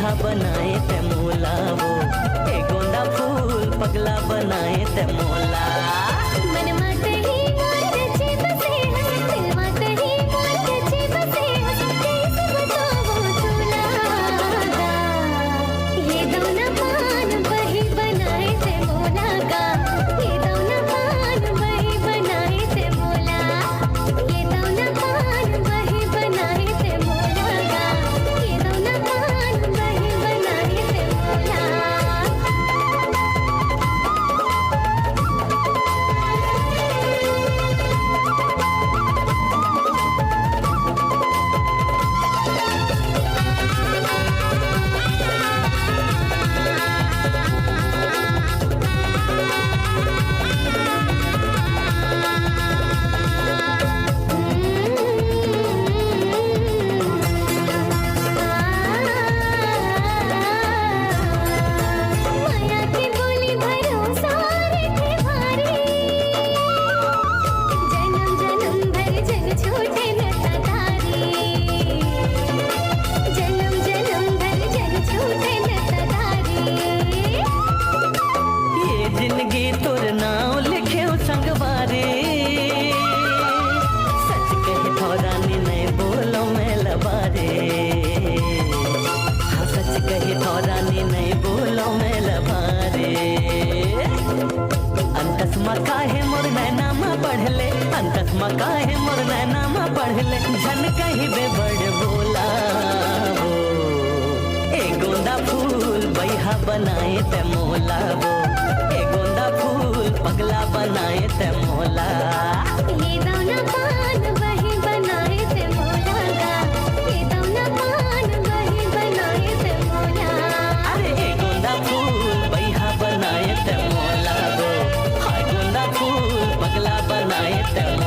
बैहा बनाए ते मोला वो, ए गोंदा फूल पगला बनाए ते मोला। मन माते ही मोर रचे बसे हैं, दिल माते ही मोर रचे बसे हैं, कैसे बताऊं तुला। ये दौना पान वही बनाए थे मोला का, ये दौना पान वही बनाए थे मोला, ये दौना पान वही बनाए थे मोला का, ये दौना पान वही बनाए थे मोला। माया की बोली भरोसा रे थे भारी, जन्म जन्म भर जग छूटे न सदारी, जन्म जन्म भर जग छूटे न सदारी। ये जिंदगी तोर नाव लिखे संगवारे, सच कहे थोरानी नहीं बोलो मैं लबारे, हाँ सच कहे थोरानी नहीं बोलो मैं लबारे। अंतस मका है मोर नैना मा पढ़ ले, अंतस मका है मोर नैना मा पढ़ ले, झन कहीं बे बड़ बोला वो, ए गोंदा फूल बैहा बनाए ते मोला वो, ए गोंदा फूल पगला बनाए ते मोला। ये दौना पान वही बनाए थे मोला का, ये दौना पान वही बनाए थे मोला। अरे ए गोंदा फूल बैहा बनाए ते मोला वो, हाय गोंदा फूल पगला बनाए ते मोला।